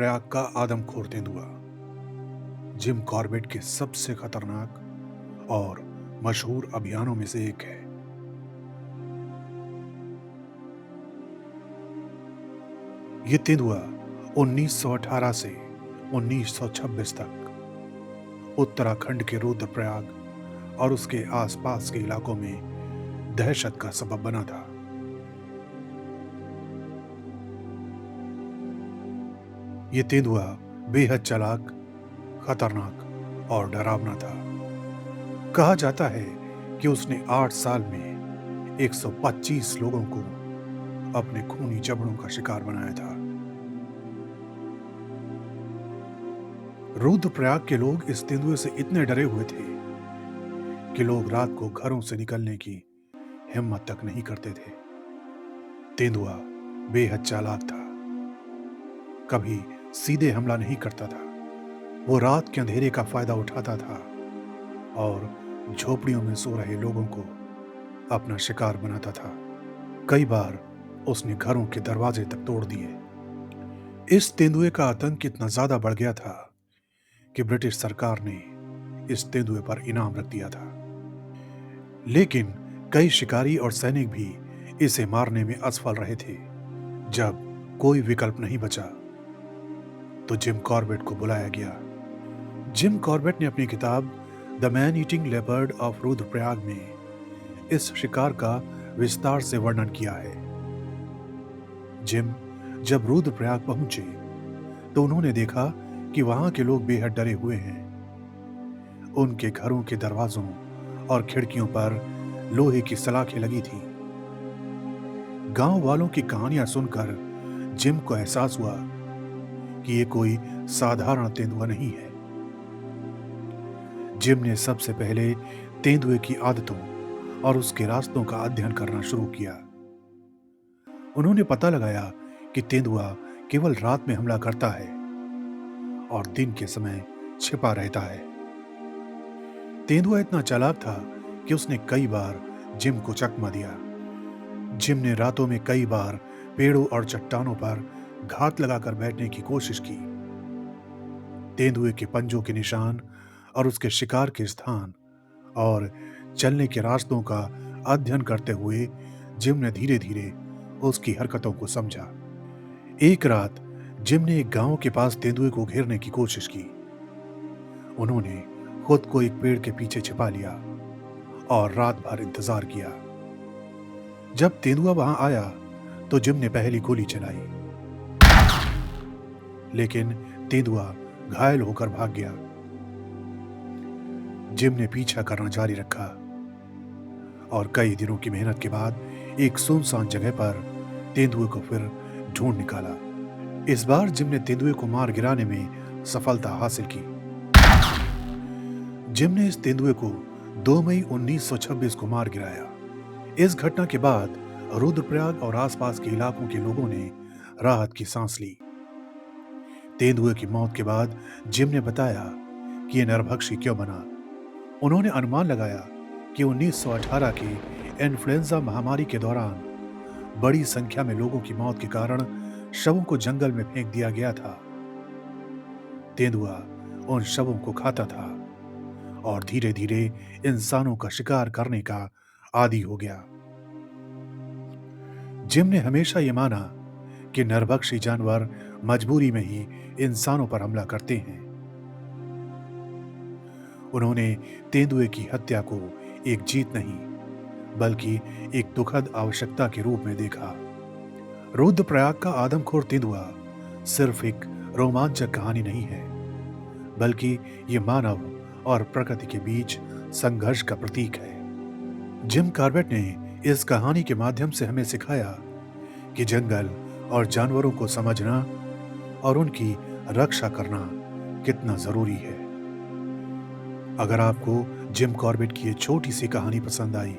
रुद्रप्रयाग का आदमखोर तेंदुआ Jim Corbett के सबसे खतरनाक और मशहूर अभियानों में से एक है। ये तेंदुआ 1918 से 1926 तक उत्तराखंड के रुद्रप्रयाग और उसके आसपास के इलाकों में दहशत का सबब बना था। ये तेंदुआ बेहद चालाक, खतरनाक और डरावना था। कहा जाता है कि उसने 8 साल में 125 लोगों को अपने खूनी जबड़ों का शिकार बनाया था। रुद्रप्रयाग के लोग इस तेंदुए से इतने डरे हुए थे कि लोग रात को घरों से निकलने की हिम्मत तक नहीं करते थे। तेंदुआ बेहद चालाक था। कभी सीधे हमला नहीं करता था। वो रात के अंधेरे का फायदा उठाता था और झोपड़ियों में सो रहे लोगों को अपना शिकार बनाता था। कई बार उसने घरों के दरवाजे तक तोड़ दिए। इस तेंदुए का आतंक इतना ज्यादा बढ़ गया था कि ब्रिटिश सरकार ने इस तेंदुए पर इनाम रख दिया था। लेकिन कई शिकारी और सैनिक भी इसे मारने में असफल रहे थे। जब कोई विकल्प नहीं बचा तो जिम कॉर्बेट को बुलाया गया। जिम कॉर्बेट ने अपनी किताब the man eating leopard of Rudraprayag में इस शिकार का विस्तार से वर्णन किया है। जिम जब रुद्रप्रयाग पहुंचे तो उन्होंने देखा कि वहां के लोग बेहद डरे हुए हैं। उनके घरों के दरवाजों और खिड़कियों पर लोहे की सलाखें लगी थी। गांव वालों की कहानियां सुनकर जिम को एहसास हुआ कि ये कोई साधारण तेंदुआ नहीं है। जिम ने सबसे पहले तेंदुए की आदतों और उसके रास्तों का अध्ययन करना शुरू किया। उन्होंने पता लगाया कि तेंदुआ केवल रात में हमला करता है और दिन के समय छिपा रहता है। तेंदुआ इतना चालाक था कि उसने कई बार जिम को चकमा दिया। जिम ने रातों में कई बार पेड़ों और चट्टानों पर घात लगाकर बैठने की कोशिश की। तेंदुए के पंजों के निशान और उसके शिकार के स्थान और चलने के रास्तों का अध्ययन करते हुए जिम ने धीरे धीरे उसकी हरकतों को समझा। एक रात जिम ने एक गांव के पास तेंदुए को घेरने की कोशिश की। उन्होंने खुद को एक पेड़ के पीछे छिपा लिया और रात भर इंतजार किया। जब तेंदुआ वहां आया तो जिम ने पहली गोली चलाई, लेकिन तेंदुआ घायल होकर भाग गया। जिम ने पीछा करना जारी रखा और कई दिनों की मेहनत के बाद एक सुनसान जगह पर तेंदुए को फिर ढूंढ निकाला। इस बार जिम ने तेंदुए को मार गिराने में सफलता हासिल की। जिम ने इस तेंदुए को 2 मई 1926 को मार गिराया। इस घटना के बाद रुद्रप्रयाग और आसपास के इलाकों के लोगों ने राहत की सांस ली। तेंदुए की मौत के बाद जिम ने बताया कि यह नरभक्षी क्यों बना। उन्होंने अनुमान लगाया कि 1918 की इन्फ्लुएंजा महामारी के दौरान बड़ी संख्या में लोगों की मौत के कारण शवों को जंगल में फेंक दिया गया था। तेंदुआ उन शवों को खाता था और धीरे धीरे इंसानों का शिकार करने का आदी हो गया। जिम ने हमेशा यह माना कि नरभक्षी जानवर मजबूरी में ही इंसानों पर हमला करते हैं। उन्होंने तेंदुए की हत्या को एक जीत नहीं बल्कि एक दुखद आवश्यकता के रूप में देखा। रुद्रप्रयाग का आदमखोर तेंदुआ सिर्फ एक रोमांचक कहानी नहीं है, बल्कि ये मानव और प्रकृति के बीच संघर्ष का प्रतीक है। जिम कॉर्बेट ने इस कहानी के माध्यम से हमें सिखाया कि जंगल और जानवरों को समझना और उनकी रक्षा करना कितना जरूरी है। अगर आपको जिम कॉर्बेट की ये छोटी सी कहानी पसंद आई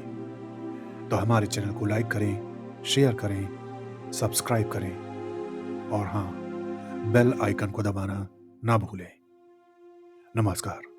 तो हमारे चैनल को लाइक करें, शेयर करें, सब्सक्राइब करें और हाँ, बेल आइकन को दबाना ना भूलें। नमस्कार।